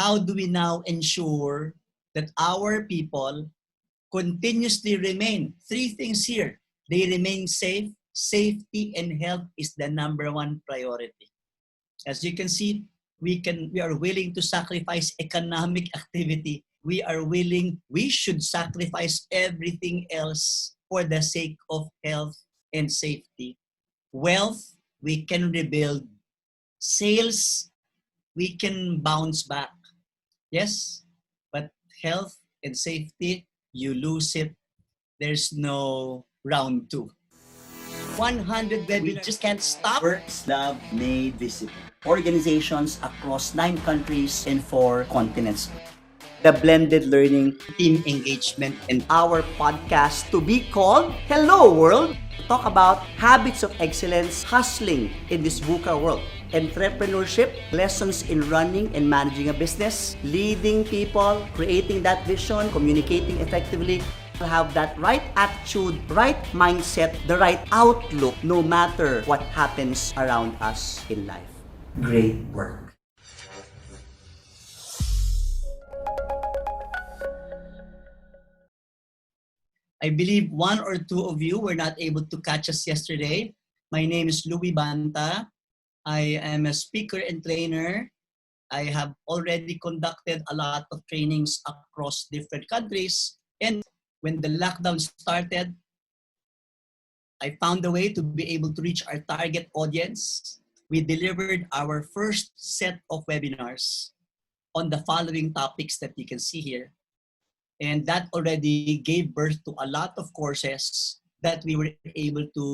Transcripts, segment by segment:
how do we now ensure that our people continuously remain? Three things here. They remain safe. Safety and health is the #1 priority. As you can see, we are willing to sacrifice economic activity. We should sacrifice everything else for the sake of health and safety. Wealth, we can rebuild. Sales, we can bounce back. Yes, but health and safety, you lose it. There's no round 2. 100 webinars just can't stop. Work is love made visible. Organizations across 9 countries and 4 continents. The blended learning, Team engagement, and our podcast to be called Hello World. Talk about habits of excellence, hustling in this VUCA world. Entrepreneurship, lessons in running and managing a business, leading people, creating that vision, communicating effectively, have that right attitude, right mindset, the right outlook, no matter what happens around us in life. Great work. I believe 1 or 2 of you were not able to catch us yesterday. My name is Louis Banta. I am a speaker and trainer. I have already conducted a lot of trainings across different countries. And when the lockdown started, I found a way to be able to reach our target audience. We delivered our first set of webinars on the following topics that you can see here. And that already gave birth to a lot of courses that we were able to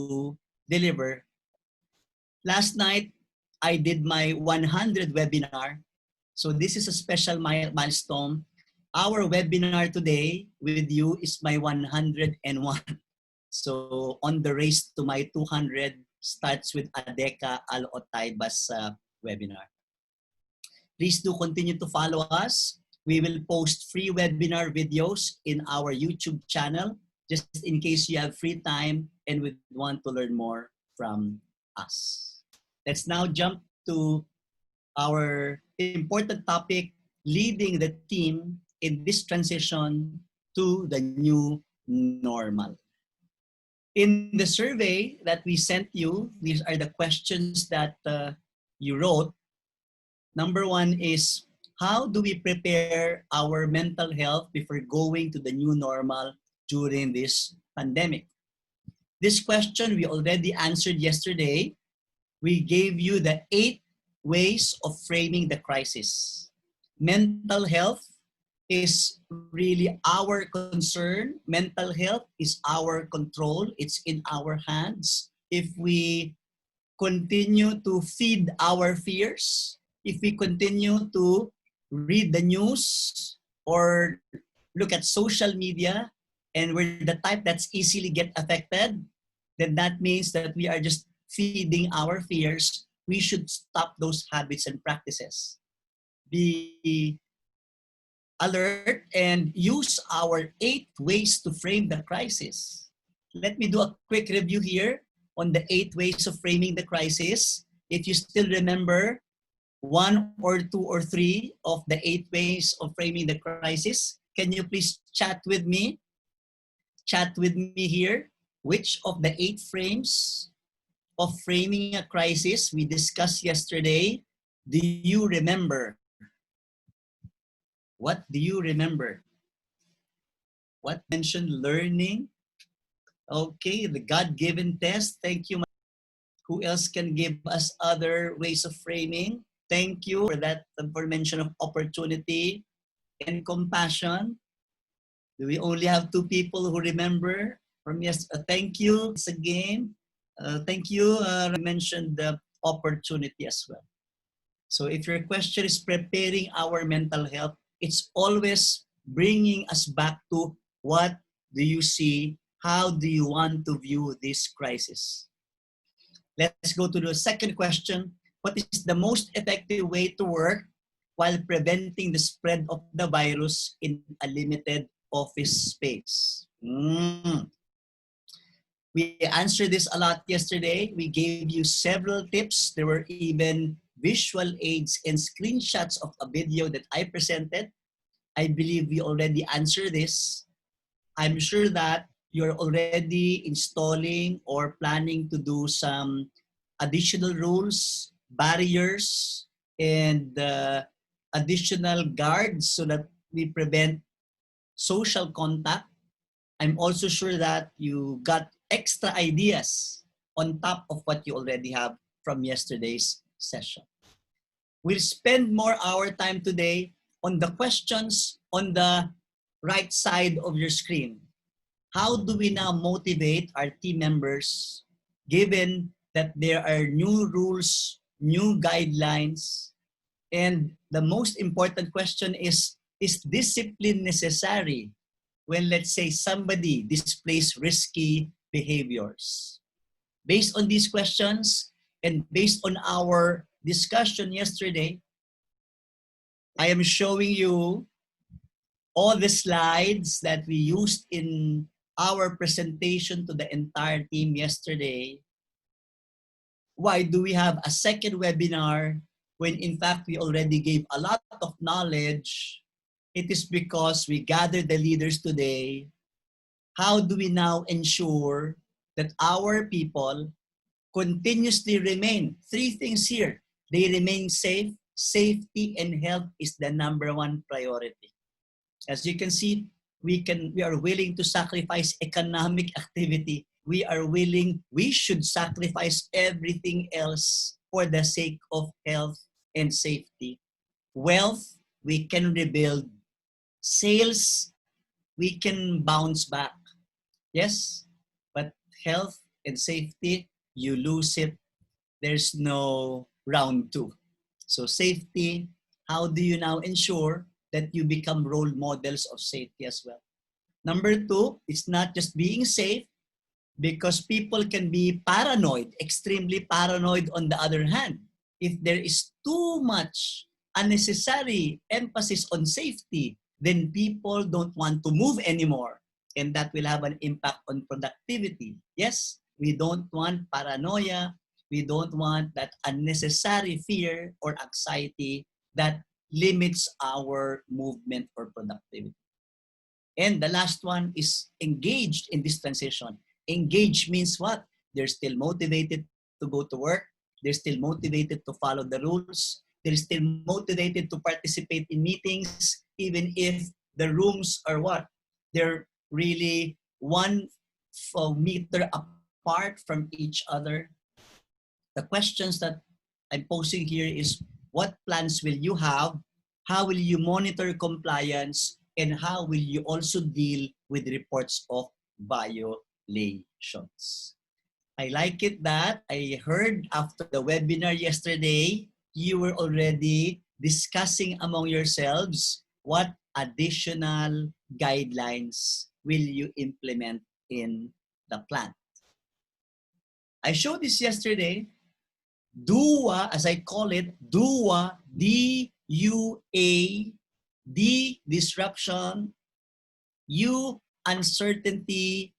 deliver. Last night, I did my 100 webinar. So this is a special milestone. Our webinar today with you is my 101. So on the race to my 200 starts with Adeka Al-Otayba's webinar. Please do continue to follow us. We will post free webinar videos in our YouTube channel, just in case you have free time and would want to learn more from us. Let's now jump to our important topic, leading the team in this transition to the new normal. In the survey that we sent you, these are the questions that you wrote. Number 1 is, how do we prepare our mental health before going to the new normal during this pandemic? This question we already answered yesterday. We gave you the 8 ways of framing the crisis. Mental health is really our concern. Mental health is our control. It's in our hands. If we continue to feed our fears, if we continue to read the news or look at social media and we're the type that's easily get affected, then that means that we are just feeding our fears. We should stop those habits and practices. Be alert and use our 8 ways to frame the crisis. Let me do a quick review here on the 8 ways of framing the crisis. If you still remember 1 or 2 or 3 of the 8 ways of framing the crisis, can you please chat with me? Chat with me here. Which of the 8 frames of framing a crisis we discussed yesterday do you remember? What do you remember? What mentioned learning? Okay, the God-given test. Thank you. Who else can give us other ways of framing? Thank you for that, for mention of opportunity and compassion. Do we only have 2 people who remember from yesterday? Thank you. It's a game. Thank you. I mentioned the opportunity as well. So if your question is preparing our mental health, it's always bringing us back to what do you see? How do you want to view this crisis? Let's go to the second question. What is the most effective way to work while preventing the spread of the virus in a limited office space? We answered this a lot yesterday. We gave you several tips. There were even visual aids and screenshots of a video that I presented. I believe we already answered this. I'm sure that you're already installing or planning to do some additional rules, barriers, and additional guards so that we prevent social contact. I'm also sure that you got extra ideas on top of what you already have from yesterday's session. We'll spend more our time today on the questions on the right side of your screen. How do we now motivate our team members given that there are new rules, new guidelines, and the most important question is discipline necessary when, let's say, somebody displays risky behaviors? Based on these questions and based on our discussion yesterday, I am showing you all the slides that we used in our presentation to the entire team yesterday. Why do we have a second webinar when in fact we already gave a lot of knowledge? It is because we gathered the leaders today. How do we now ensure that our people continuously remain? Three things here. They remain safe. Safety and health is the #1 priority. As you can see, we are willing to sacrifice economic activity. We should sacrifice everything else for the sake of health and safety. Wealth, we can rebuild. Sales, we can bounce back. Yes, but health and safety, you lose it. There's no round 2. So safety, how do you now ensure that you become role models of safety as well? #2, it's not just being safe, because people can be paranoid, extremely paranoid on the other hand. If there is too much unnecessary emphasis on safety, then people don't want to move anymore. And that will have an impact on productivity. Yes, we don't want paranoia. We don't want that unnecessary fear or anxiety that limits our movement or productivity. And the last one is engaged in this transition. Engaged means what? They're still motivated to go to work. They're still motivated to follow the rules. They're still motivated to participate in meetings, even if the rooms are what? They're really 1 meter apart from each other. The questions that I'm posing here is, what plans will you have? How will you monitor compliance? And how will you also deal with reports of violations? I like it that I heard after the webinar yesterday, you were already discussing among yourselves what additional guidelines will you implement in the plan. I showed this yesterday. DUA, as I call it, DUA, D-U-A, D, disruption, U, uncertainty,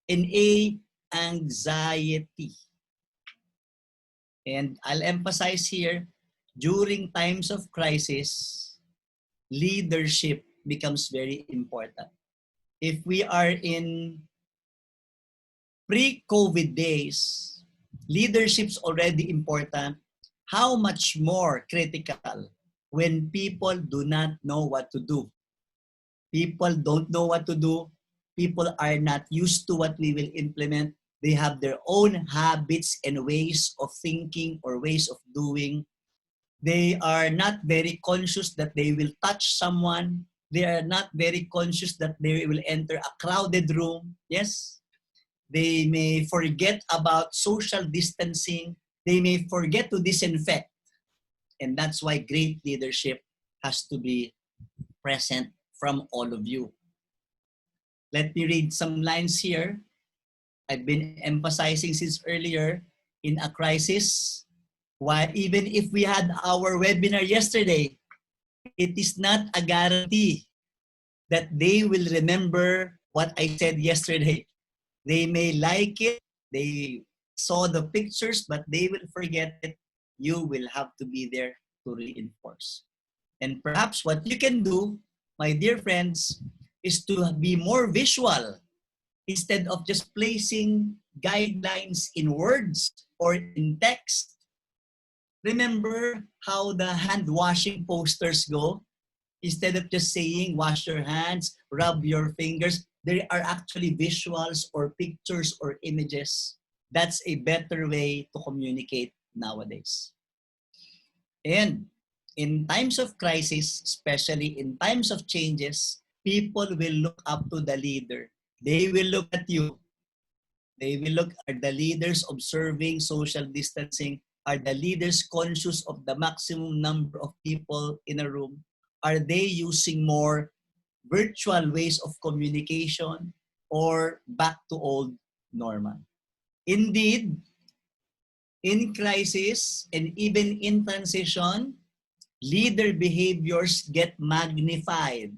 and A, anxiety. And I'll emphasize here, during times of crisis, leadership becomes very important. If we are in pre-COVID days, leadership's already important. How much more critical when people do not know what to do? People don't know what to do. People are not used to what we will implement. They have their own habits and ways of thinking or ways of doing. They are not very conscious that they will touch someone. They are not very conscious that they will enter a crowded room. Yes? They may forget about social distancing. They may forget to disinfect. And that's why great leadership has to be present from all of you. Let me read some lines here. I've been emphasizing since earlier, in a crisis, why even if we had our webinar yesterday, it is not a guarantee that they will remember what I said yesterday. They may like it, they saw the pictures, but they will forget it. you will have to be there to reinforce. And perhaps what you can do, my dear friends, is to be more visual instead of just placing guidelines in words or in text. Remember how the hand washing posters go? Instead of just saying wash your hands, rub your fingers, there are actually visuals or pictures or images. That's a better way to communicate nowadays. And in times of crisis, especially in times of changes, people will look up to the leader. They will look at you. They will look at the leaders observing social distancing. Are the leaders conscious of the maximum number of people in a room? Are they using more virtual ways of communication or back to old normal? Indeed, in crisis and even in transition, leader behaviors get magnified.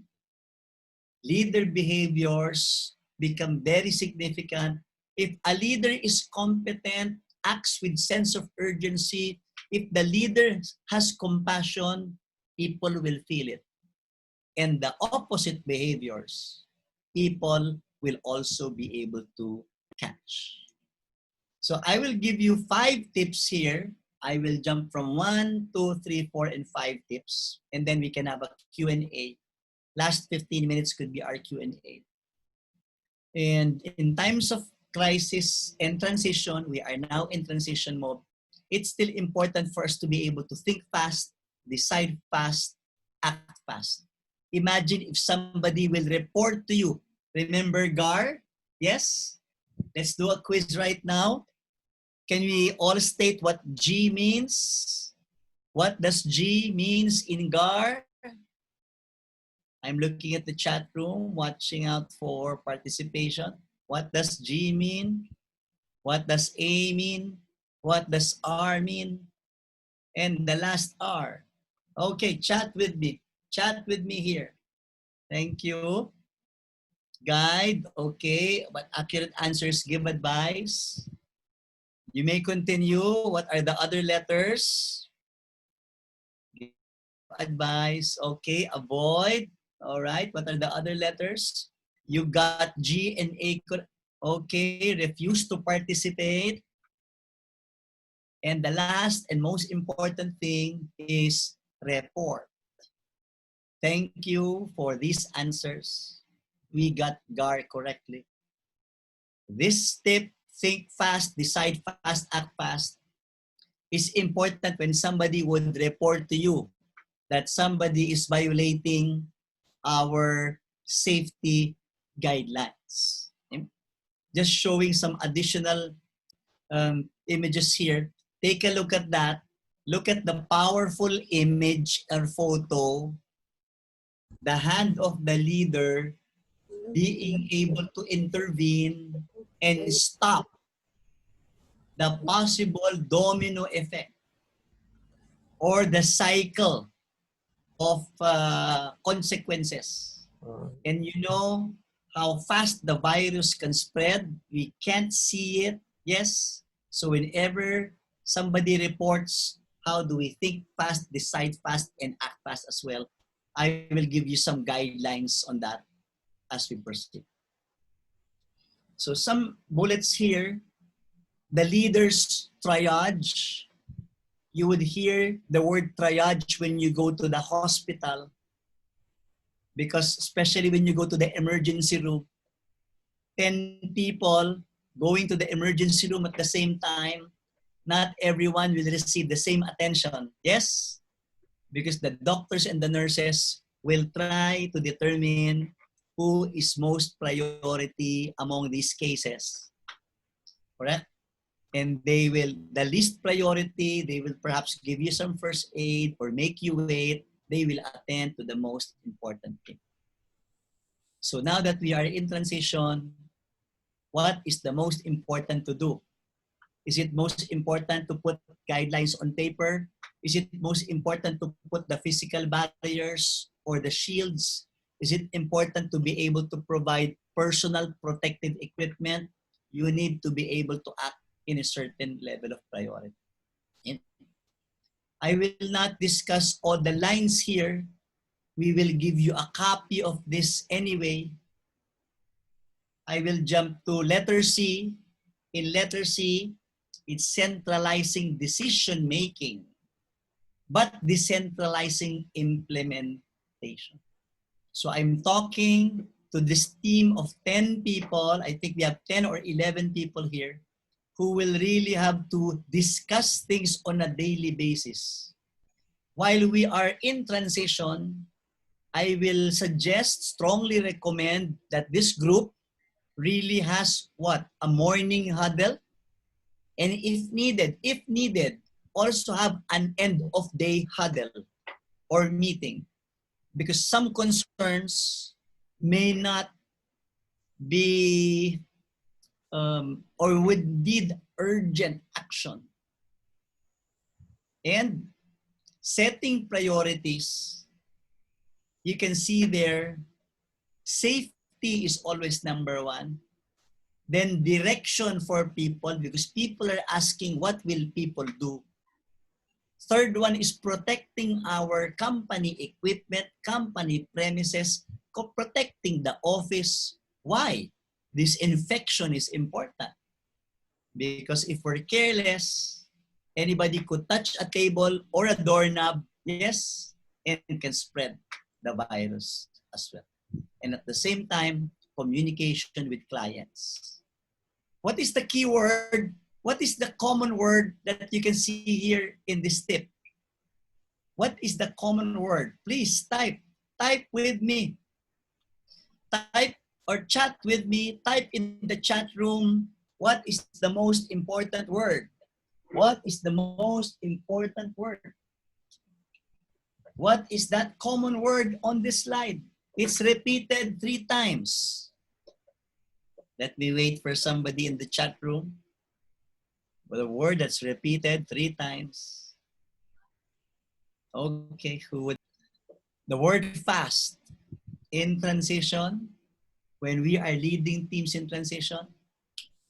Leader behaviors become very significant. If a leader is competent, acts with sense of urgency, if the leader has compassion, people will feel it. And the opposite behaviors, people will also be able to catch. So I will give you 5 tips here. I will jump from 1, 2, 3, 4, and 5 tips. And then we can have a Q&A. Last 15 minutes could be our Q&A. And in times of crisis and transition, we are now in transition mode. It's still important for us to be able to think fast, decide fast, act fast. Imagine if somebody will report to you. Remember GAR? Yes? Let's do a quiz right now. Can we all state what G means? What does G means in GAR? I'm looking at the chat room, watching out for participation. What does G mean? What does A mean? What does R mean? And the last R. Okay, chat with me. Chat with me here. Thank you. Guide, okay. But accurate answers, give advice. You may continue. What are the other letters? Give advice. Okay, avoid. All right. What are the other letters? You got G and A. Okay, refuse to participate. And the last and most important thing is report. Thank you for these answers. We got GAR correctly. This tip, think fast, decide fast, act fast, is important when somebody would report to you that somebody is violating our safety guidelines. Just showing some additional images here. Take a look at that. Look at the powerful image or photo. The hand of the leader being able to intervene and stop the possible domino effect or the cycle of consequences. And you know how fast the virus can spread. We can't see it. Yes. So whenever somebody reports, how do we think fast, decide fast, and act fast as well? I will give you some guidelines on that as we proceed. So some bullets here. The leader's triage. You would hear the word triage when you go to the hospital, because especially when you go to the emergency room, 10 people going to the emergency room at the same time, not everyone will receive the same attention. Yes? Because the doctors and the nurses will try to determine who is most priority among these cases. Correct? And they will, the least priority, they will perhaps give you some first aid or make you wait. They will attend to the most important thing. So now that we are in transition, what is the most important to do? Is it most important to put guidelines on paper? Is it most important to put the physical barriers or the shields? Is it important to be able to provide personal protective equipment? You need to be able to act in a certain level of priority. I will not discuss all the lines here. We will give you a copy of this anyway. I will jump to letter C. In letter C, it's centralizing decision making, but decentralizing implementation. So I'm talking to this team of 10 people. I think we have 10 or 11 people here who will really have to discuss things on a daily basis. While we are in transition, I will suggest, strongly recommend that this group really has what? A morning huddle. And if needed, also have an end of day huddle or meeting. Because some concerns may not be or would need urgent action. And setting priorities, you can see there, safety is always number one. Then direction for people, because people are asking what will people do. Third one is protecting our company equipment, company premises, protecting the office. Why? Disinfection is important. Because if we're careless, anybody could touch a table or a doorknob, yes, and can spread the virus as well. And at the same time, communication with clients. What is the key word? What is the common word that you can see here in this tip? What is the common word? Please type. Type with me. Type or chat with me. Type in the chat room. What is the most important word? What is the most important word? What is that common word on this slide? It's repeated 3 times. Let me wait for somebody in the chat room. With a word that's repeated 3 times. Okay, who would? The word fast. In transition, when we are leading teams in transition,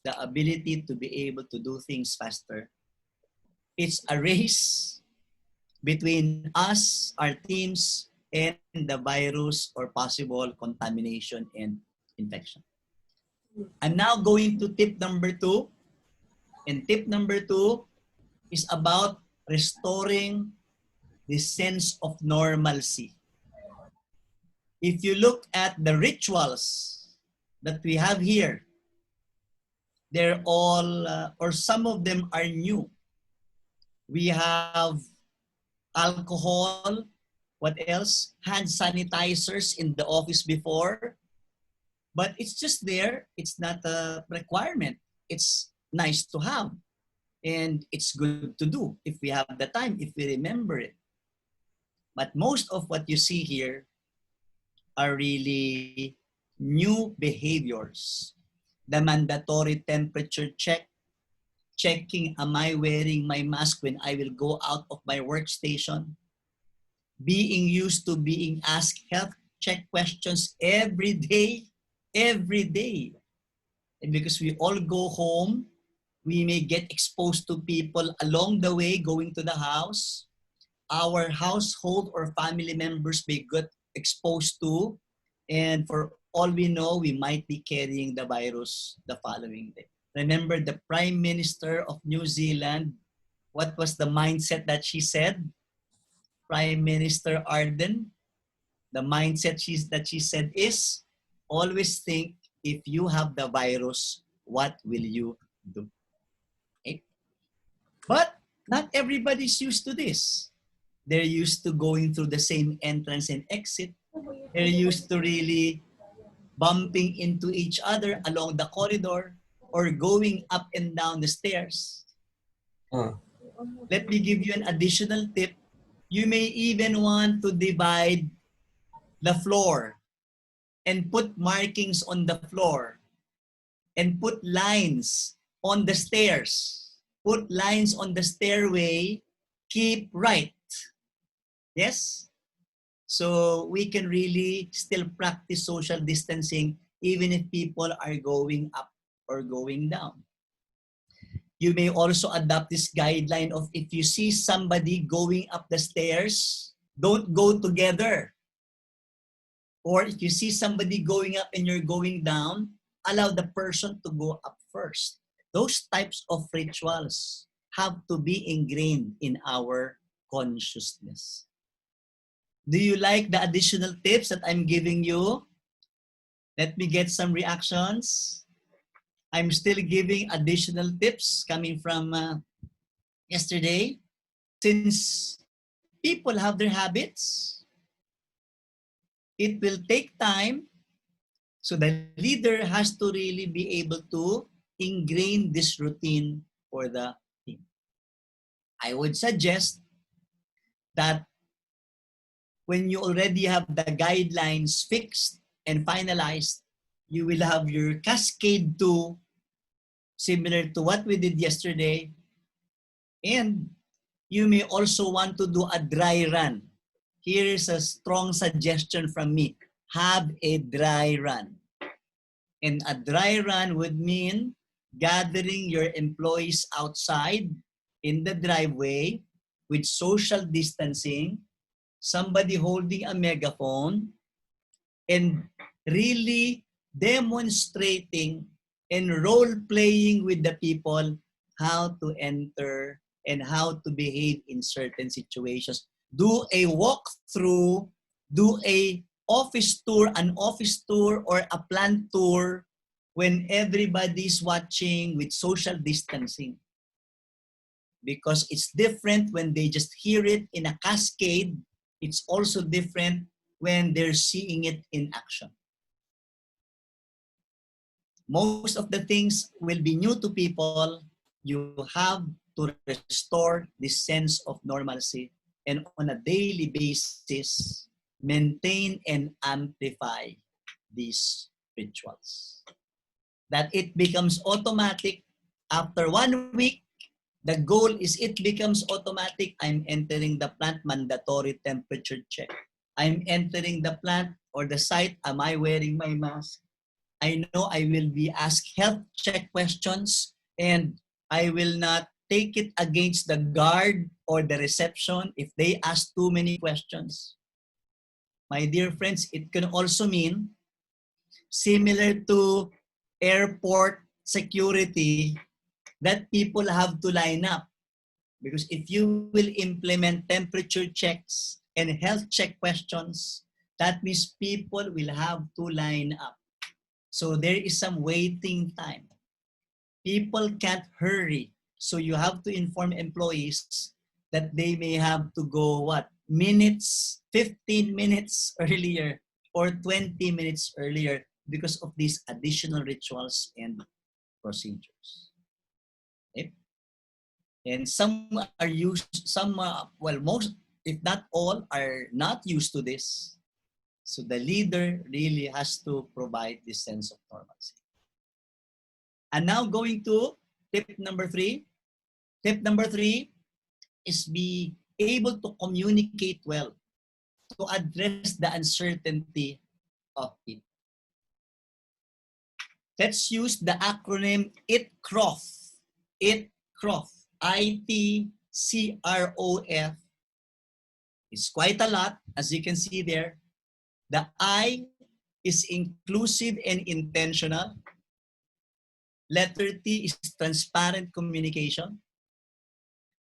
the ability to be able to do things faster. It's a race between us, our teams, and the virus or possible contamination and infection. I'm now going to tip number 2. And tip number 2 is about restoring the sense of normalcy. If you look at the rituals that we have here, they're all, or some of them are new. We have alcohol, what else? Hand sanitizers in the office before. But it's just there. It's not a requirement. It's nice to have. And it's good to do if we have the time, if we remember it. But most of what you see here are really new behaviors. The mandatory temperature check, checking am I wearing my mask when I will go out of my workstation, being used to being asked health check questions every day. And because we all go home, we may get exposed to people along the way going to the house. Our household or family members may get exposed to, and for all we know, we might be carrying the virus the following day. Remember the Prime Minister of New Zealand, what was the mindset that she said? Prime Minister Arden, the mindset that she said is, always think if you have the virus, what will you do? Okay? But not everybody's used to this. They're used to going through the same entrance and exit. They're used to really bumping into each other along the corridor or going up and down the stairs. Let me give you an additional tip. You may even want to divide the floor and put markings on the floor and put lines on the stairs. Put lines on the stairway, keep right. Yes? So we can really still practice social distancing even if people are going up or going down. You may also adopt this guideline of if you see somebody going up the stairs, don't go together. Or if you see somebody going up and you're going down, allow the person to go up first. Those types of rituals have to be ingrained in our consciousness. Do you like the additional tips that I'm giving you? Let me get some reactions. I'm still giving additional tips coming from yesterday. Since people have their habits, it will take time. So the leader has to really be able to ingrain this routine for the team. I would suggest that when you already have the guidelines fixed and finalized, you will have your cascade 2, similar to what we did yesterday. And you may also want to do a dry run. Here's a strong suggestion from me. Have a dry run. And a dry run would mean gathering your employees outside in the driveway with social distancing, somebody holding a megaphone, and really demonstrating and role-playing with the people how to enter and how to behave in certain situations. Do a walkthrough, do an office tour or a plant tour when everybody's watching with social distancing. Because it's different when they just hear it in a cascade. It's also different when they're seeing it in action. Most of the things will be new to people. You have to restore this sense of normalcy and on a daily basis, maintain and amplify these rituals. That it becomes automatic. After 1 week, the goal is it becomes automatic. I'm entering the plant, mandatory temperature check. I'm entering the plant or the site, am I wearing my mask? I know I will be asked health check questions and I will not take it against the guard or the reception if they ask too many questions. My dear friends, it can also mean similar to airport security that people have to line up. Because if you will implement temperature checks and health check questions, that means people will have to line up. So there is some waiting time. People can't hurry. So you have to inform employees that they may have to go minutes, 15 minutes earlier or 20 minutes earlier because of these additional rituals and procedures. Okay? And some are used, most, if not all, are not used to this. So the leader really has to provide this sense of normalcy. And now going to tip number 3. Tip number 3 is be able to communicate well to address the uncertainty of people. Let's use the acronym ITCROF. ITCROF. ITCROF. It's quite a lot, as you can see there. The I is inclusive and intentional. Letter T is transparent communication.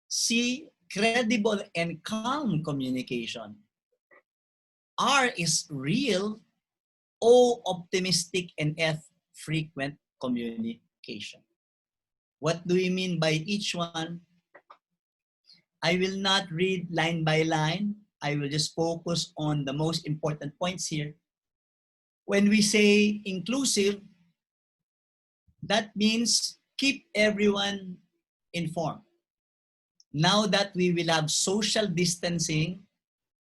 C, credible and calm communication. R is real. O, optimistic, and F, frequent communication. What do we mean by each one? I will not read line by line. I will just focus on the most important points here. When we say inclusive, that means keep everyone informed. Now that we will have social distancing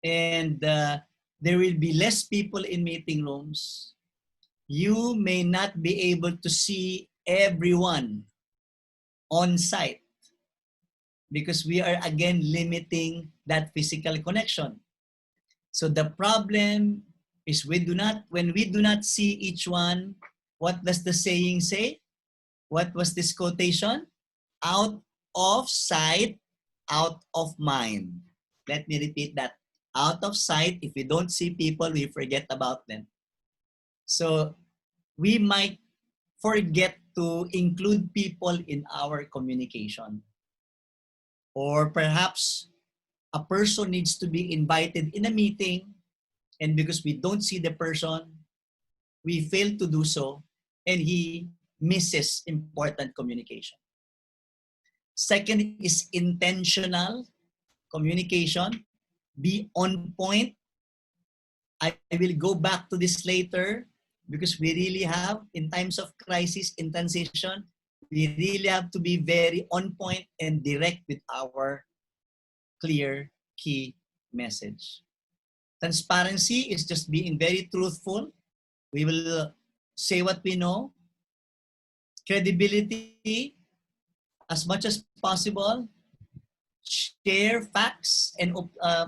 and there will be less people in meeting rooms, you may not be able to see everyone on site because we are again limiting that physical connection. So the problem is when we do not see each one, what does the saying say? What was this quotation? Out of sight, out of mind. Let me repeat that. Out of sight, if we don't see people, we forget about them. So we might forget to include people in our communication. Or perhaps a person needs to be invited in a meeting, and because we don't see the person, we fail to do so, and he misses important communication. Second is intentional communication. Be on point. I will go back to this later because we really have, in times of crisis, in transition, we really have to be very on point and direct with our clear key message. Transparency is just being very truthful. We will say what we know. Credibility, as much as possible. Share facts and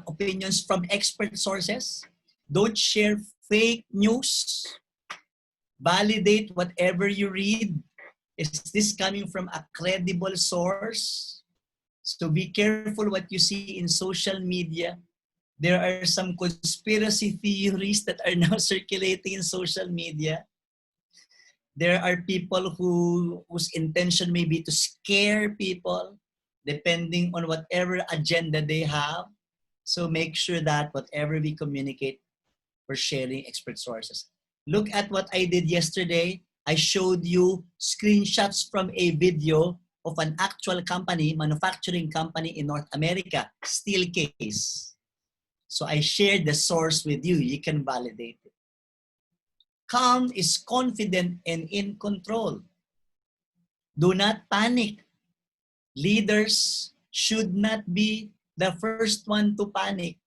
opinions from expert sources. Don't share fake news. Validate whatever you read. Is this coming from a credible source? So be careful what you see in social media. There are some conspiracy theories that are now circulating in social media. There are people whose intention may be to scare people depending on whatever agenda they have. So make sure that whatever we communicate, we're sharing expert sources. Look at what I did yesterday. I showed you screenshots from a video of an actual company, manufacturing company in North America, Steelcase. So I shared the source with you. You can validate it. Calm is confident and in control. Do not panic. Leaders should not be the first one to panic,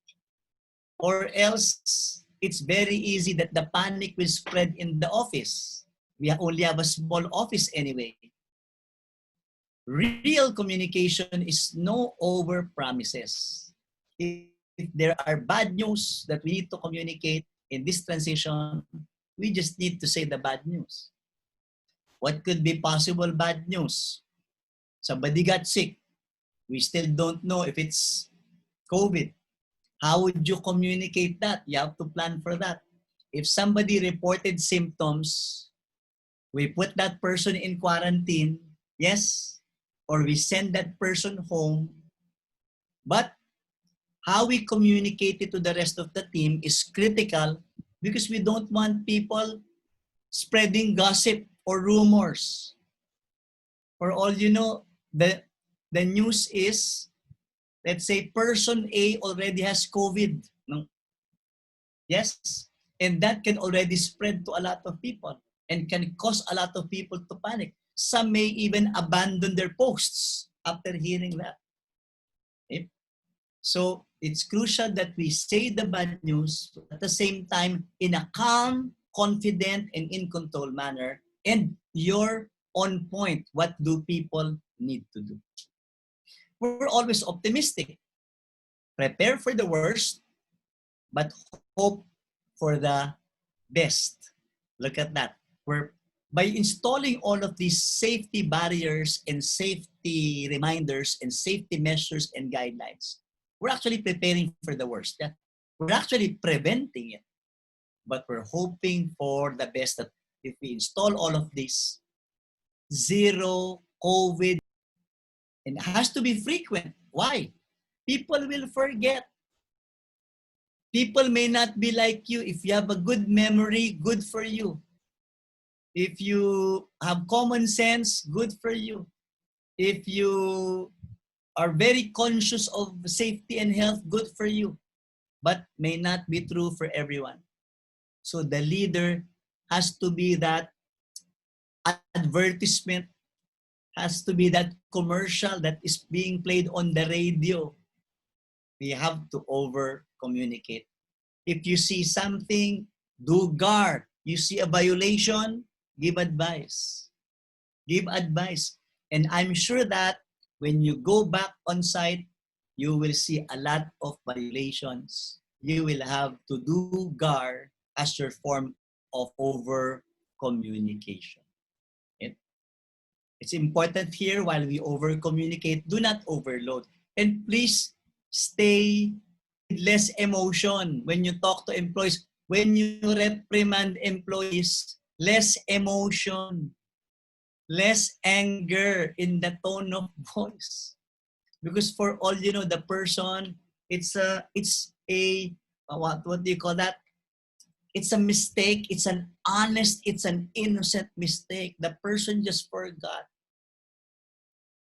or else it's very easy that the panic will spread in the office. We only have a small office anyway. Real communication is no over promises. If there are bad news that we need to communicate in this transition, we just need to say the bad news. What could be possible bad news? Somebody got sick. We still don't know if it's COVID. How would you communicate that? You have to plan for that. If somebody reported symptoms, we put that person in quarantine, yes, or we send that person home. But how we communicate it to the rest of the team is critical because we don't want people spreading gossip or rumors. For all you know, the news is, let's say person A already has COVID. No? Yes? And that can already spread to a lot of people and can cause a lot of people to panic. Some may even abandon their posts after hearing that. Okay? So it's crucial that we say the bad news at the same time in a calm, confident, and in control manner. And you're on point. What do people need to do? We're always optimistic. Prepare for the worst, but hope for the best. Look at that. By installing all of these safety barriers and safety reminders and safety measures and guidelines, we're actually preparing for the worst. Yeah? We're actually preventing it, but we're hoping for the best that if we install all of this, zero COVID, and it has to be frequent. Why? People will forget. People may not be like you. If you have a good memory, good for you. If you have common sense, good for you. If you are very conscious of safety and health, good for you. But may not be true for everyone. So the leader has to be that advertisement, has to be that commercial that is being played on the radio. We have to over communicate. If you see something, do guard. You see a violation, give advice. Give advice. And I'm sure that when you go back on site, you will see a lot of violations. You will have to do guard as your form of over communication. It's important here while we over-communicate, do not overload. And please stay with less emotion when you talk to employees. When you reprimand employees, less emotion, less anger in the tone of voice. Because for all you know, the person, it's a what do you call that? It's a mistake. It's an honest, it's an innocent mistake. The person just forgot.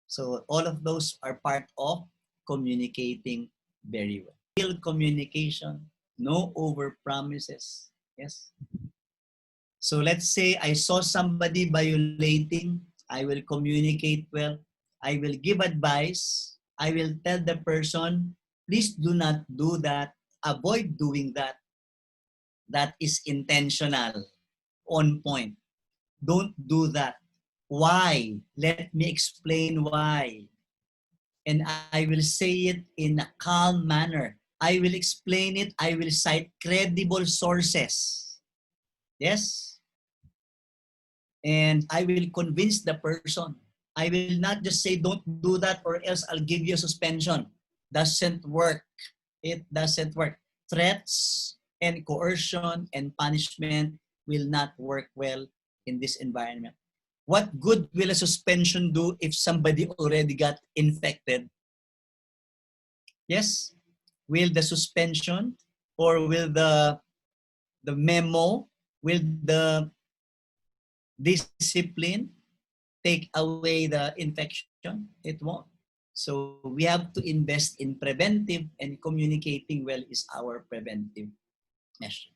So all of those are part of communicating very well. Real communication, no over promises. Yes. So let's say I saw somebody violating, I will communicate well. I will give advice. I will tell the person, please do not do that. Avoid doing that. That is intentional, on point. Don't do that. Why? Let me explain why. And I will say it in a calm manner. I will explain it. I will cite credible sources. Yes? And I will convince the person. I will not just say, don't do that or else I'll give you a suspension. Doesn't work. It doesn't work. Threats and coercion and punishment will not work well in this environment. What good will a suspension do if somebody already got infected? Yes? Will the suspension or will the memo, will the discipline take away the infection? It won't. So we have to invest in preventive, and communicating well is our preventive measure.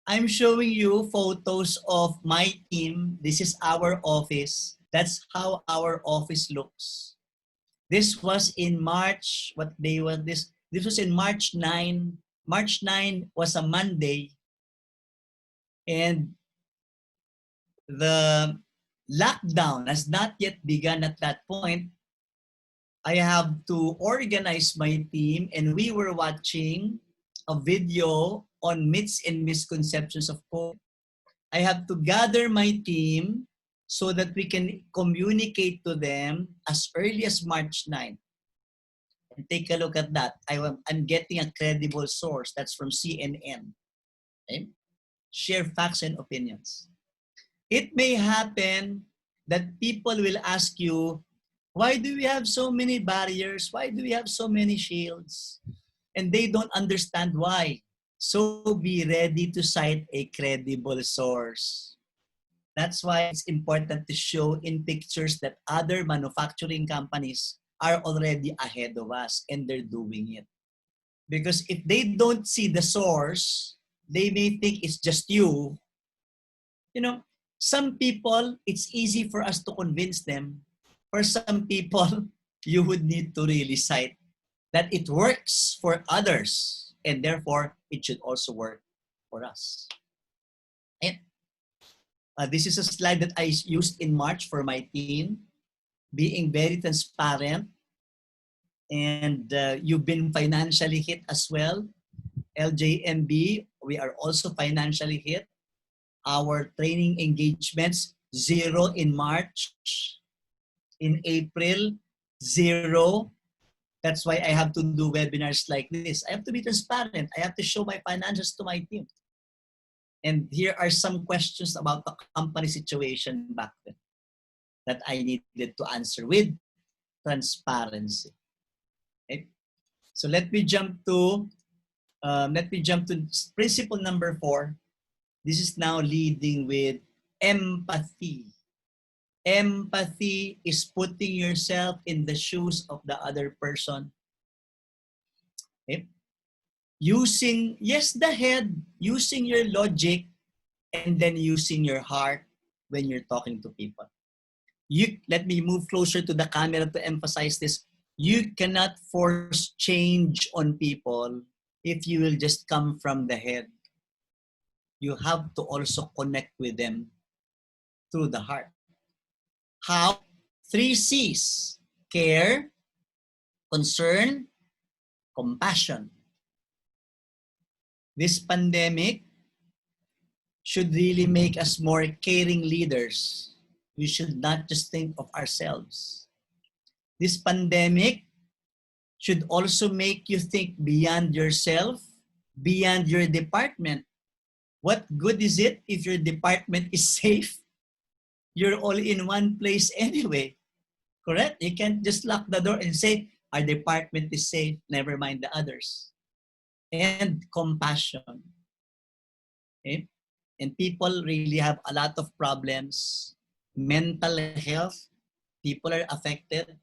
I'm showing you photos of my team. This is our office. That's how our office looks. This was in March. What day was this? This was in March 9. March 9 was a Monday. And the lockdown has not yet begun at that point. I have to organize my team, and we were watching a video on myths and misconceptions of COVID. I have to gather my team so that we can communicate to them as early as March 9. And take a look at that. I'm getting a credible source. That's from CNN. Okay? Share facts and opinions. It may happen that people will ask you, why do we have so many barriers? Why do we have so many shields? And they don't understand why. So be ready to cite a credible source. That's why it's important to show in pictures that other manufacturing companies are already ahead of us and they're doing it. Because if they don't see the source, they may think it's just you. You know, some people, it's easy for us to convince them. For some people, you would need to really cite that it works for others and therefore it should also work for us. And this is a slide that I used in March for my team, being very transparent, and you've been financially hit as well. LJMB, we are also financially hit. Our training engagements, 0 in March. In April, 0. That's why I have to do webinars like this. I have to be transparent. I have to show my finances to my team. And here are some questions about the company situation back then that I needed to answer with transparency. Okay? So let me jump to principle number 4. This is now leading with empathy. Empathy is putting yourself in the shoes of the other person. Okay? Using, yes, the head, using your logic, and then using your heart when you're talking to people. Let me move closer to the camera to emphasize this. You cannot force change on people if you will just come from the head. You have to also connect with them through the heart. How? 3 C's. Care, concern, compassion. This pandemic should really make us more caring leaders. We should not just think of ourselves. This pandemic should also make you think beyond yourself, beyond your department. What good is it if your department is safe? You're all in one place anyway, correct? You can't just lock the door and say, our department is safe, never mind the others. And compassion. Okay? And people really have a lot of problems. Mental health, people are affected.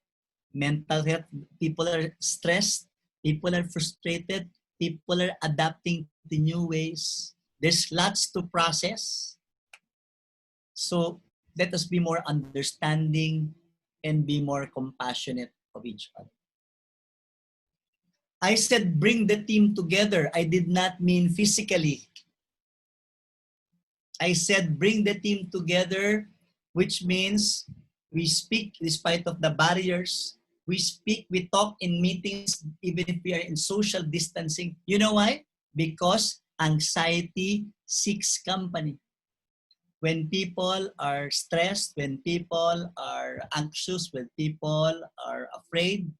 Mental health, people are stressed. People are frustrated. People are adapting to new ways. There's lots to process. So let us be more understanding and be more compassionate of each other. I said bring the team together. I did not mean physically. I said bring the team together, which means we speak despite of the barriers. We speak, we talk in meetings, even if we are in social distancing. You know why? Because anxiety seeks company. When people are stressed, when people are anxious, when people are afraid,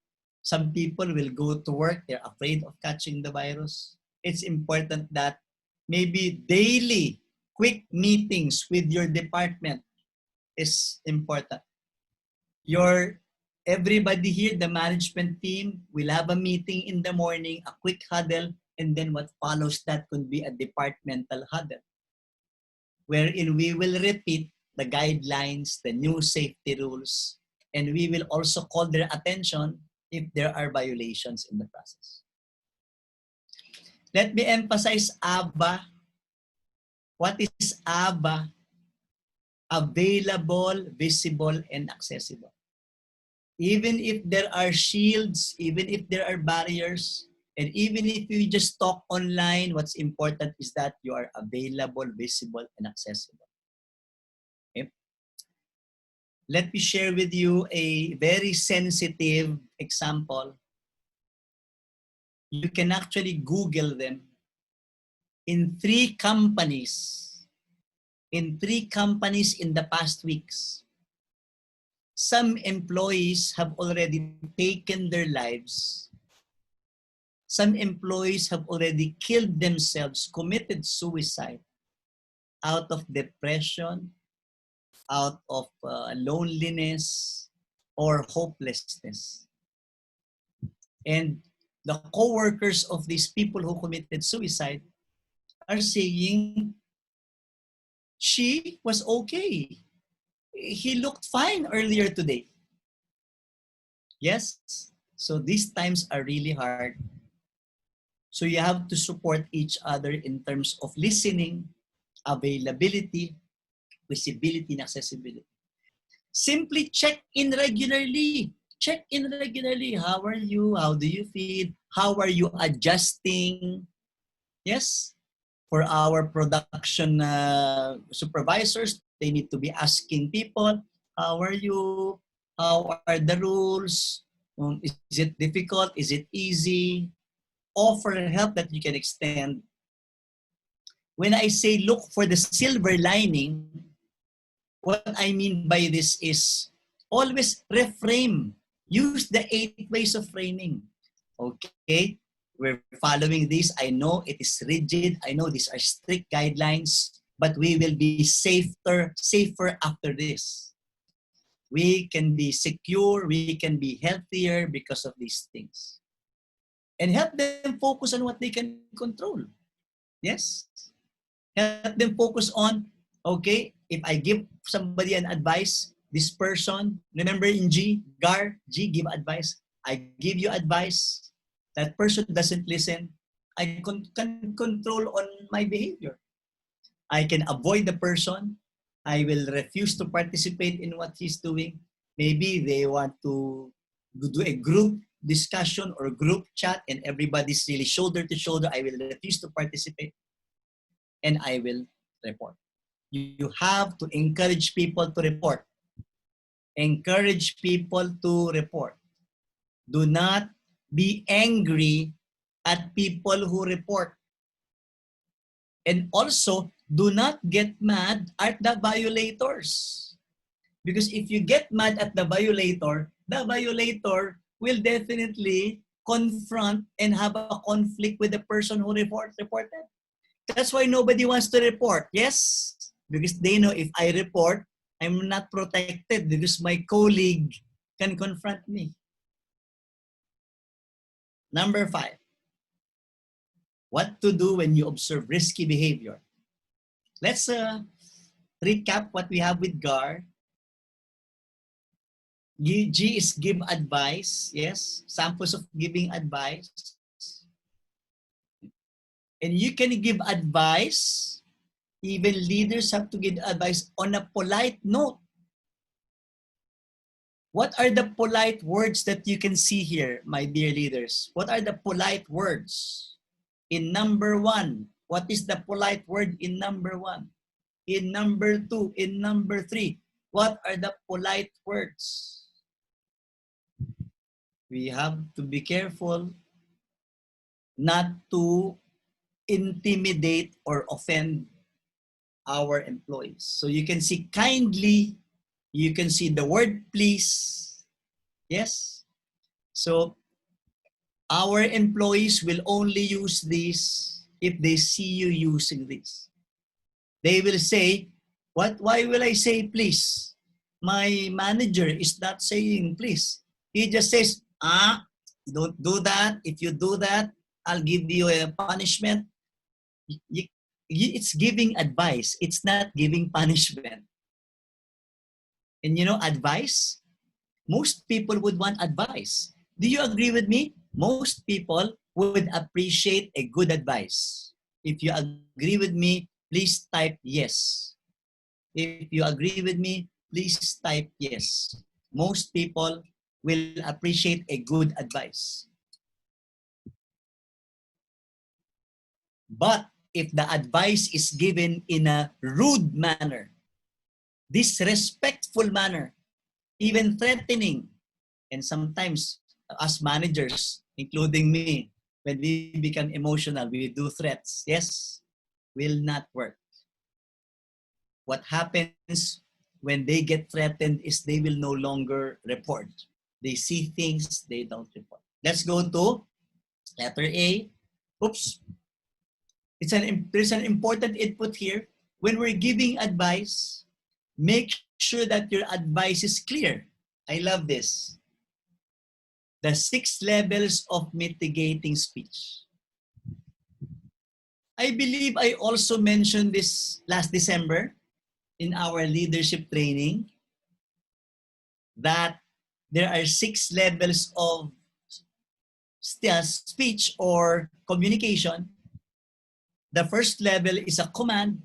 some people will go to work, they're afraid of catching the virus. It's important that maybe daily quick meetings with your department is important. Everybody here, the management team, will have a meeting in the morning, a quick huddle, and then what follows that could be a departmental huddle, wherein we will repeat the guidelines, the new safety rules, and we will also call their attention if there are violations in the process. Let me emphasize ABA. What is ABA? Available, visible, and accessible. Even if there are shields, even if there are barriers, and even if you just talk online, what's important is that you are available, visible, and accessible. Okay? Let me share with you a very sensitive example. You can actually Google them. In three companies in the past weeks, some employees have already taken their lives. Some employees have already killed themselves, committed suicide out of depression, out of loneliness, or hopelessness. And the co-workers of these people who committed suicide are saying, she was okay. He looked fine earlier today. Yes? So these times are really hard. So you have to support each other in terms of listening, availability, visibility, and accessibility. Simply check in regularly. Check in regularly. How are you? How do you feel? How are you adjusting? Yes? For our production supervisors, they need to be asking people, how are you? How are the rules? Is it difficult? Is it easy? Offer help that you can extend. When I say look for the silver lining, what I mean by this is always reframe. Use the 8 ways of framing. Okay? We're following this. I know it is rigid. I know these are strict guidelines, but we will be safer after this. We can be secure. We can be healthier because of these things. And help them focus on what they can control. Yes? Help them focus on, okay, if I give somebody an advice, this person, remember in G, give advice. I give you advice. That person doesn't listen. I can control on my behavior. I can avoid the person. I will refuse to participate in what he's doing. Maybe they want to do a group discussion or group chat and everybody's really shoulder to shoulder. I will refuse to participate and I will report. You have to encourage people to report. Encourage people to report. Do not be angry at people who report. And also, do not get mad at the violators. Because if you get mad at the violator will definitely confront and have a conflict with the person who reported. That's why nobody wants to report. Yes, because they know if I report, I'm not protected because my colleague can confront me. Number 5, what to do when you observe risky behavior. Let's recap what we have with GAR. G is give advice. Yes, samples of giving advice. And you can give advice. Even leaders have to give advice on a polite note. What are the polite words that you can see here, my dear leaders? What are the polite words? In number 1, what is the polite word in number 1? In number 2, in number 3, what are the polite words? We have to be careful not to intimidate or offend our employees. So you can see kindly, you can see the word please. Yes. So our employees will only use this if they see you using this. They will say, why will I say please? My manager is not saying please. He just says, don't do that. If you do that, I'll give you a punishment. It's giving advice. It's not giving punishment. And you know, advice, most people would want advice. Do you agree with me? Most people would appreciate a good advice. If you agree with me, please type yes. If you agree with me, please type yes. Most people will appreciate a good advice. But if the advice is given in a rude manner, disrespectful manner, even threatening, and sometimes as managers, including me, when we become emotional, we do threats. Yes, will not work. What happens when they get threatened is they will no longer report. They see things they don't report. Let's go to letter A. Oops. There's an important input here. When we're giving advice, make sure that your advice is clear. I love this. The 6 levels of mitigating speech. I believe I also mentioned this last December in our leadership training that there are 6 levels of speech or communication. The first level is a command.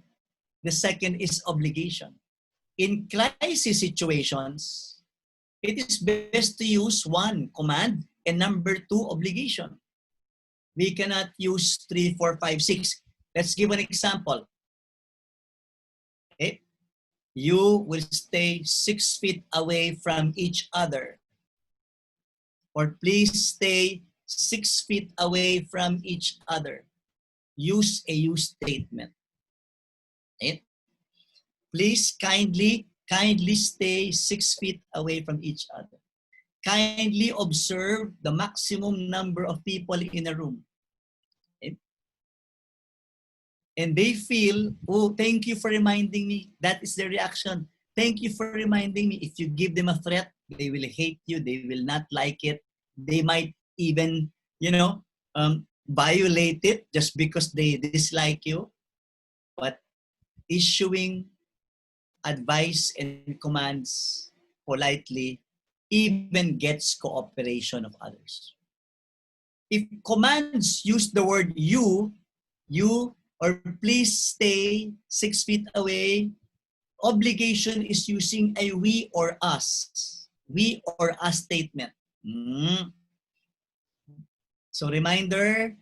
The second is obligation. In crisis situations, it is best to use 1, command, and number 2, obligation. We cannot use 3, 4, 5, 6. Let's give an example. Okay. You will stay 6 feet away from each other. Or please stay 6 feet away from each other. Use a use statement. Okay. Please kindly stay 6 feet away from each other. Kindly observe the maximum number of people in a room. Okay. And they feel, oh, thank you for reminding me. That is the reaction. Thank you for reminding me. If you give them a threat, they will hate you. They will not like it. They might even, violate it just because they dislike you. But issuing advice and commands politely even gets cooperation of others. If commands use the word you, or please stay 6 feet away, obligation is using a we or us statement. So reminder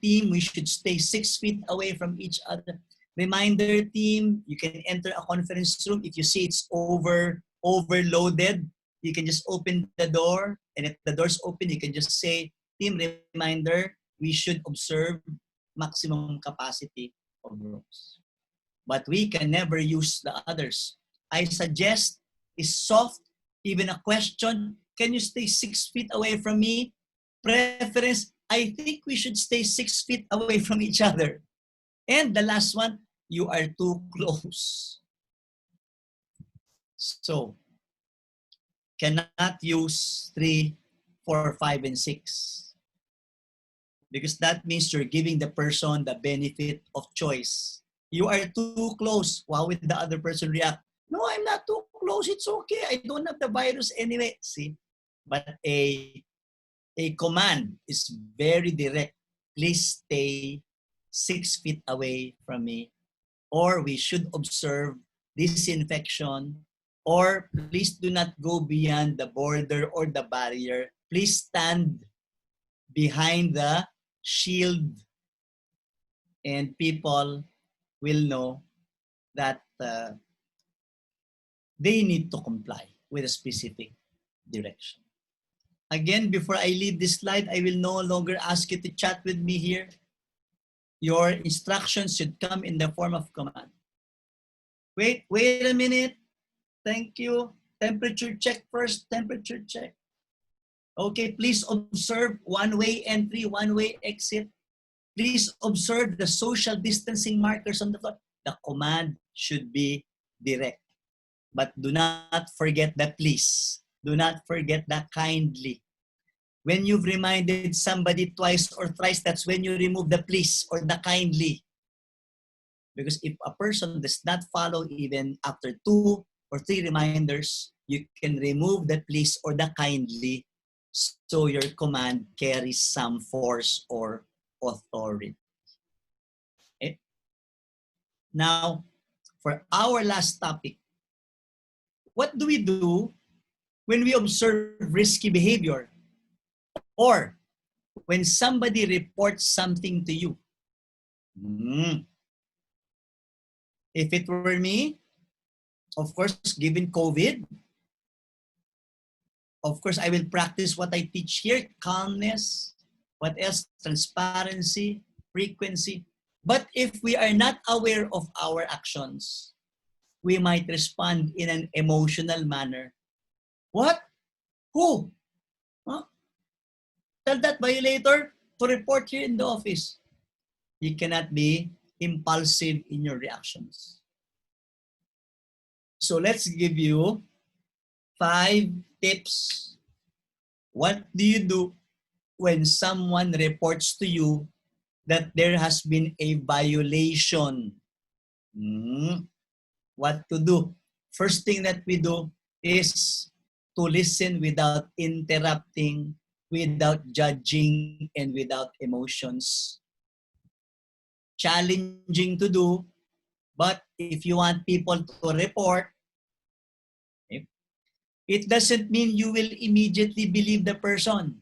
team, we should stay 6 feet away from each other. Reminder team, you can enter a conference room. If you see it's overloaded, you can just open the door. And if the door's open, you can just say, team, reminder, we should observe maximum capacity of rooms. But we can never use the others. I suggest is soft. Even a question, can you stay 6 feet away from me? Preference, I think we should stay 6 feet away from each other. And the last one, you are too close. So, cannot use 3, 4, 5, and 6. Because that means you're giving the person the benefit of choice. You are too close. How will the other person react? No, I'm not too close. It's okay. I don't have the virus anyway. See? But a command is very direct. Please stay 6 feet away from me. Or we should observe disinfection. Or please do not go beyond the border or the barrier. Please stand behind the shield, and people will know that they need to comply with a specific direction. Again, before I leave this slide, I will no longer ask you to chat with me here. Your instructions should come in the form of command. Wait a minute. Thank you. Temperature check first. Temperature check. Okay, please observe one-way entry, one-way exit. Please observe the social distancing markers on the floor. The command should be direct. But do not forget the please. Do not forget the kindly. When you've reminded somebody twice or thrice, that's when you remove the please or the kindly. Because if a person does not follow even after 2 or 3 reminders, you can remove the please or the kindly, so your command carries some force or authority. Okay? Now, for our last topic, what do we do when we observe risky behavior or when somebody reports something to you? If it were me, of course, given COVID, of course, I will practice what I teach here, calmness, what else? Transparency, frequency. But if we are not aware of our actions, we might respond in an emotional manner. What? Who? Huh? Tell that violator to report here in the office. You cannot be impulsive in your reactions. So let's give you 5 tips. What do you do when someone reports to you that there has been a violation? What to do? First thing that we do is to listen without interrupting, without judging, and without emotions. Challenging to do, but if you want people to report, it doesn't mean you will immediately believe the person,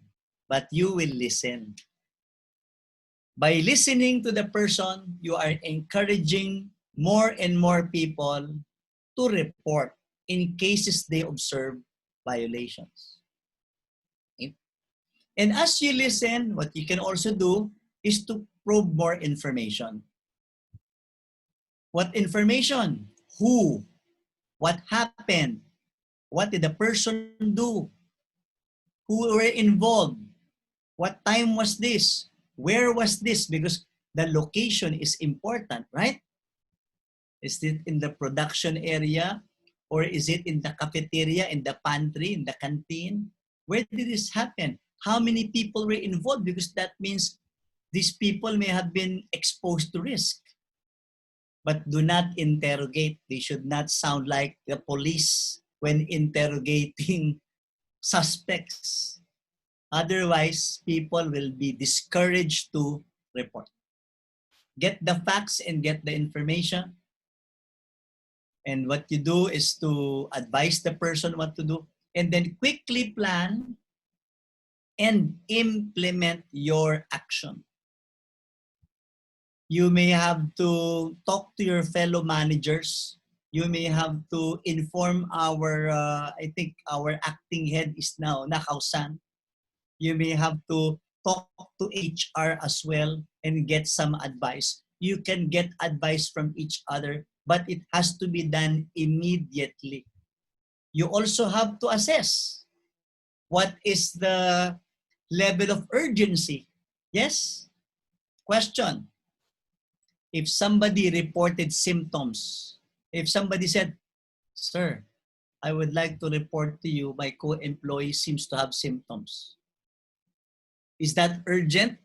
but you will listen. By listening to the person, you are encouraging more and more people to report in cases they observe violations. Okay? And as you listen, what you can also do is to probe more information. What information? Who? What happened? What did the person do? Who were involved? What time was this? Where was this? Because the location is important, right? Is it in the production area? Or is it in the cafeteria, in the pantry, in the canteen? Where did this happen? How many people were involved? Because that means these people may have been exposed to risk. But do not interrogate. They should not sound like the police when interrogating suspects. Otherwise, people will be discouraged to report. Get the facts and get the information. And what you do is to advise the person what to do and then quickly plan and implement your action. You may have to talk to your fellow managers. You may have to inform our, I think our acting head is now Nakausan. You may have to talk to HR as well and get some advice. You can get advice from each other, but it has to be done immediately. You also have to assess what is the level of urgency. Yes? Question. If somebody reported symptoms, if somebody said, "Sir, I would like to report to you my co-employee seems to have symptoms." Is that urgent?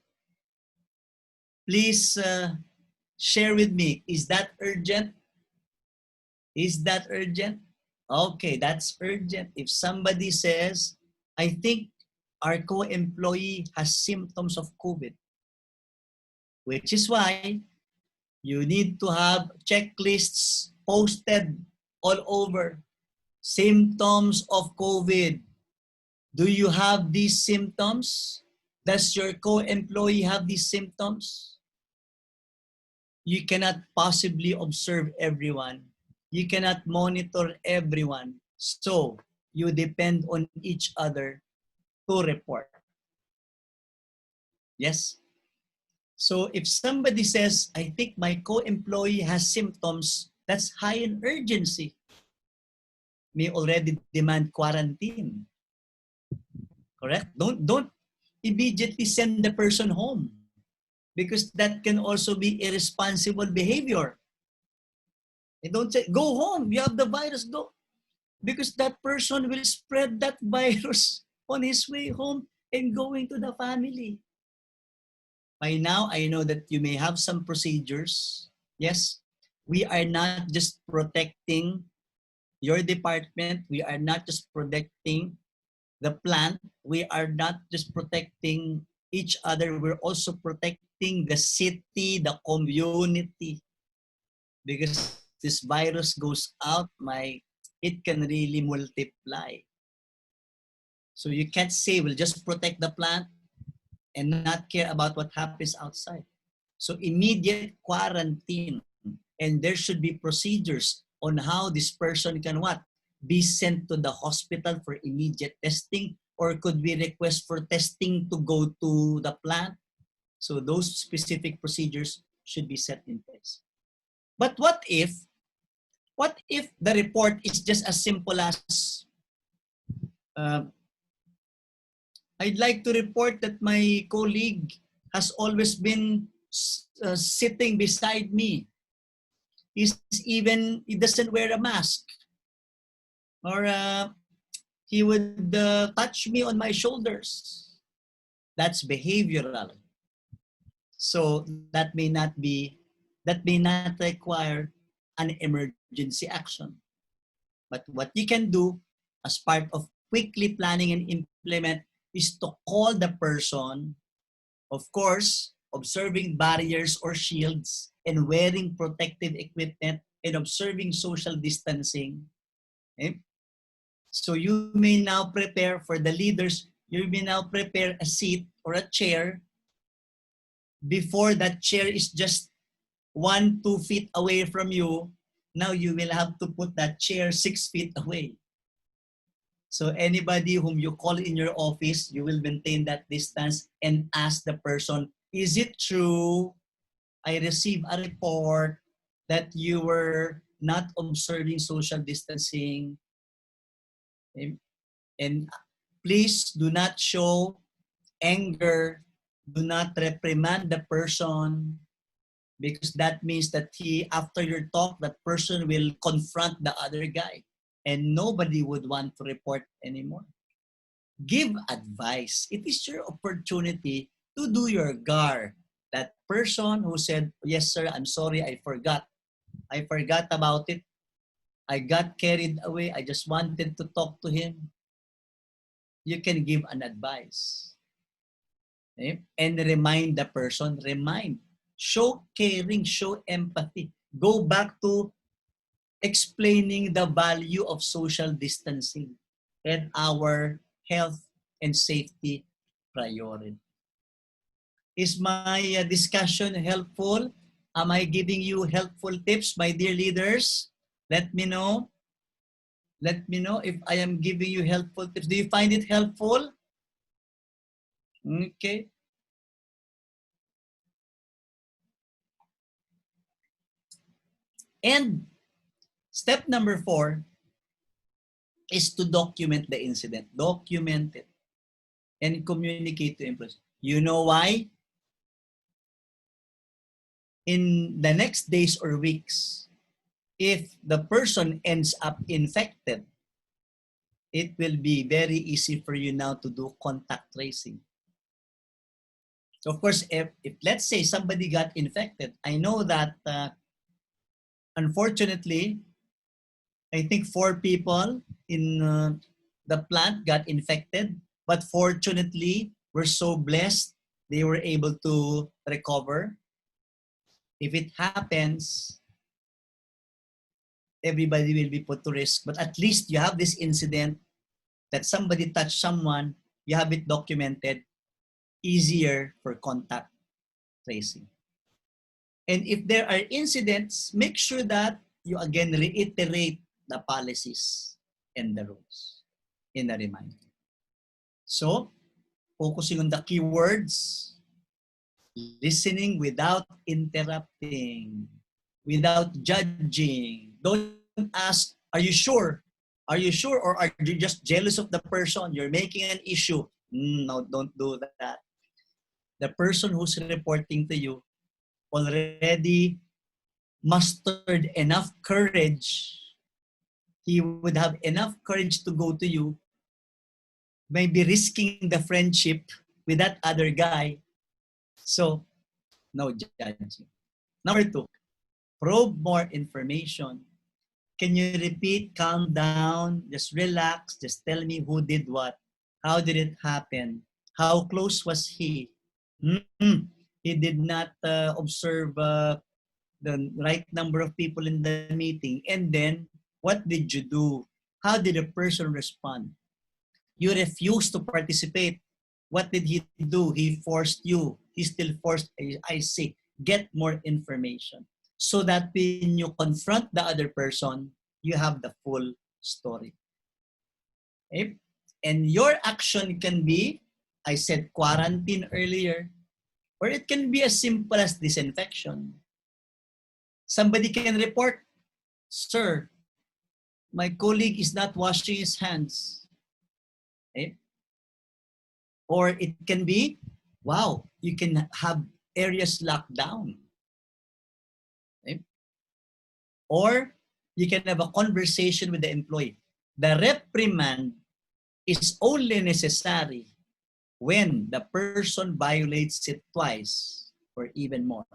Please share with me. Is that urgent? Is that urgent? Okay, that's urgent. If somebody says, "I think our co-employee has symptoms of COVID," which is why you need to have checklists posted all over. Symptoms of COVID. Do you have these symptoms? Does your co-employee have these symptoms? You cannot possibly observe everyone. You cannot monitor everyone. So you depend on each other to report. Yes? So if somebody says, "I think my co-employee has symptoms," that's high in urgency. May already demand quarantine. Correct? Don't immediately send the person home, because that can also be irresponsible behavior. And don't say, "Go home, you have the virus, go." Because that person will spread that virus on his way home and going to the family. By now, I know that you may have some procedures. Yes, we are not just protecting your department. We are not just protecting the plant. We are not just protecting each other. We're also protecting the city, the community. Because this virus goes out, it can really multiply. So you can't say we'll just protect the plant and not care about what happens outside. So immediate quarantine, and there should be procedures on how this person can what? Be sent to the hospital for immediate testing, or could we request for testing to go to the plant? So those specific procedures should be set in place. But what if the report is just as simple as, uh, "I'd like to report that my colleague has always been sitting beside me. He doesn't wear a mask, or he would touch me on my shoulders." That's behavioral. So that may not require an emergency action. But what you can do as part of quickly planning and implement is to call the person, of course, observing barriers or shields and wearing protective equipment and observing social distancing. Okay? So you may now prepare for the leaders, you may now prepare a seat or a chair before that chair is just 1-2 feet away from you. Now you will have to put that chair 6 feet away. So anybody whom you call in your office, you will maintain that distance and ask the person, "Is it true I received a report that you were not observing social distancing?" And please do not show anger. Do not reprimand the person, because that means that after your talk, that person will confront the other guy, and nobody would want to report anymore. Give advice. It is your opportunity to do your GAR. That person who said, "Yes, sir, I'm sorry, I forgot. I forgot about it. I got carried away. I just wanted to talk to him." You can give an advice. Okay? And remind the person, show caring, show empathy. Go back to explaining the value of social distancing and our health and safety priority. Is my discussion helpful? Am I giving you helpful tips, my dear leaders? Let me know. Let me know if I am giving you helpful tips. Do you find it helpful? Okay. And step number 4, is to document the incident. Document it and communicate to employees. You know why? In the next days or weeks, if the person ends up infected, it will be very easy for you now to do contact tracing. So of course, if let's say somebody got infected, I know that unfortunately, I think 4 people in the plant got infected, but fortunately, we're so blessed they were able to recover. If it happens, everybody will be put to risk. But at least you have this incident that somebody touched someone, you have it documented, easier for contact tracing. And if there are incidents, make sure that you again reiterate the policies and the rules in a reminder. So, focusing on the keywords, listening without interrupting, without judging. Don't ask, are you sure? Are you sure? Or are you just jealous of the person? You're making an issue. No, don't do that. The person who's reporting to you already mustered enough courage. He would have enough courage to go to you, maybe risking the friendship with that other guy. So, no judging. Number 2, probe more information. Can you repeat, calm down, just relax, just tell me who did what? How did it happen? How close was he? He did not observe the right number of people in the meeting. And then, what did you do? How did the person respond? You refused to participate. What did he do? He forced you. He still forced. I say, get more information so that when you confront the other person, you have the full story. Okay? And your action can be, I said quarantine earlier, or it can be as simple as disinfection. Somebody can report, sir, my colleague is not washing his hands. Okay? Or it can be, wow, you can have areas locked down. Okay? Or you can have a conversation with the employee. The reprimand is only necessary when the person violates it twice or even more.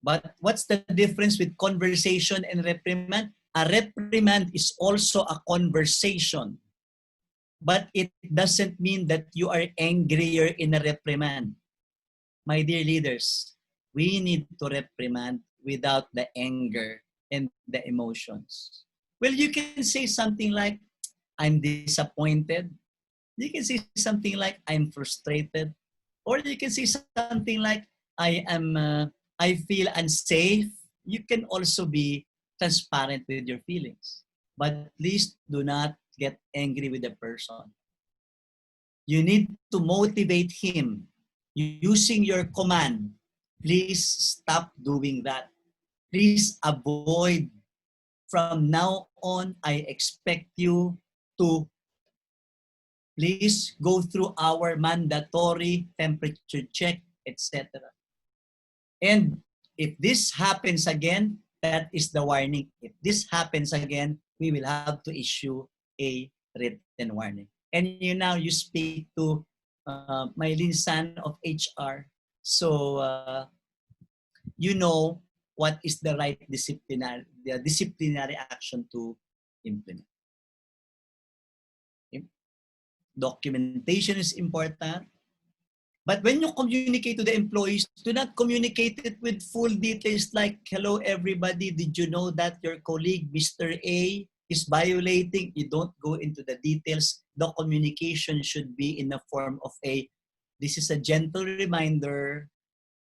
But what's the difference with conversation and reprimand? A reprimand is also a conversation. But it doesn't mean that you are angrier in a reprimand. My dear leaders, we need to reprimand without the anger and the emotions. Well, you can say something like, I'm disappointed. You can say something like, I'm frustrated. Or you can say something like, I feel unsafe. You can also be transparent with your feelings. But please do not get angry with the person. You need to motivate him using your command. Please stop doing that. Please avoid. From now on, I expect you to please go through our mandatory temperature check, etc. And if this happens again, that is the warning. If this happens again, we will have to issue a written warning. And you speak to Mylene San of HR. So you know what is the right disciplinary action to implement. Okay? Documentation is important. But when you communicate to the employees, do not communicate it with full details like, hello everybody, did you know that your colleague, Mr. A, is violating? You don't go into the details. The communication should be in the form of this is a gentle reminder,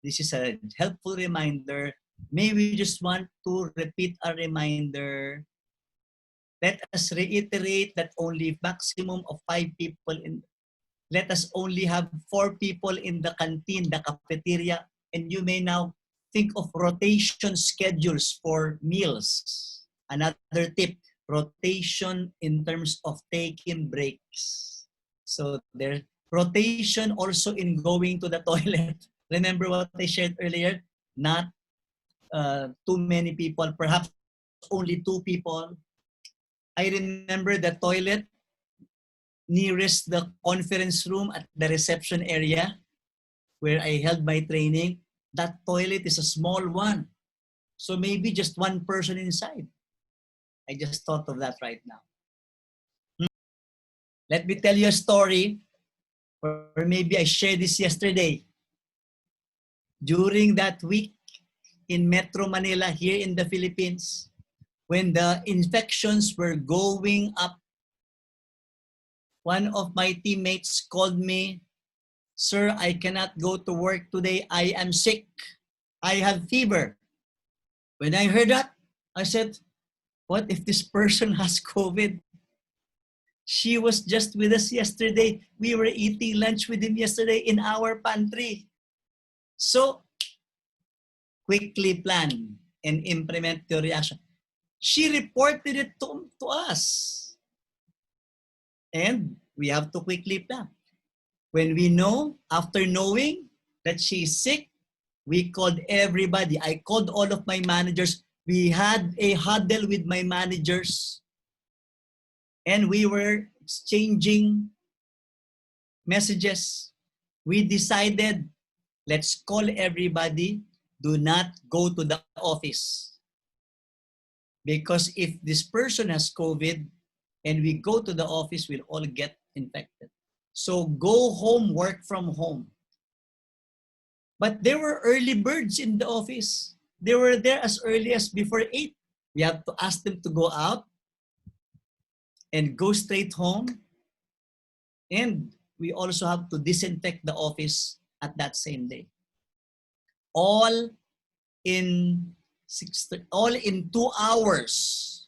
this is a helpful reminder. May we just want to repeat a reminder. Let us reiterate that only maximum of 5 people let us only have 4 people in the canteen, the cafeteria, and you may now think of rotation schedules for meals. Another tip, rotation in terms of taking breaks. So there's rotation also in going to the toilet. Remember what I shared earlier? Not too many people, perhaps only 2 people. I remember the toilet nearest the conference room at the reception area where I held my training. That toilet is a small one. So maybe just one person inside. I just thought of that right now. Let me tell you a story, or maybe I shared this yesterday. During that week in Metro Manila, here in the Philippines, when the infections were going up, one of my teammates called me, "Sir, I cannot go to work today. I am sick. I have fever." When I heard that, I said, what if this person has COVID? She was just with us yesterday. We were eating lunch with him yesterday in our pantry. So, quickly plan and implement the reaction. She reported it to us. And we have to quickly plan. When we know, after knowing that she's sick, we called everybody. I called all of my managers. We had a huddle with my managers. And we were exchanging messages. We decided, let's call everybody. Do not go to the office. Because if this person has COVID and we go to the office, we'll all get infected. So go home, work from home. But there were early birds in the office. They were there as early as before 8. We have to ask them to go out and go straight home. And we also have to disinfect the office at that same day. All in 2 hours.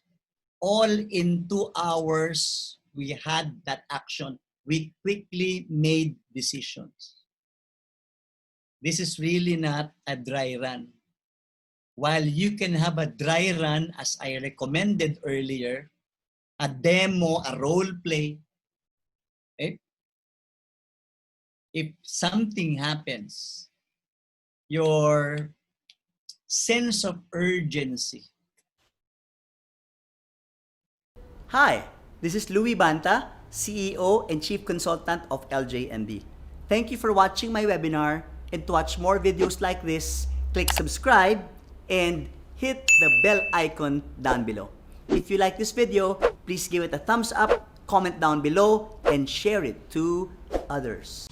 All in 2 hours, we had that action. We quickly made decisions. This is really not a dry run. While you can have a dry run, as I recommended earlier, a demo, a role play, eh? If something happens, your sense of urgency. Hi, this is Louis Banta, CEO and Chief Consultant of LJMB. Thank you for watching my webinar, and to watch more videos like this, click subscribe and hit the bell icon down below. If you like this video, please give it a thumbs up, comment down below, and share it to others.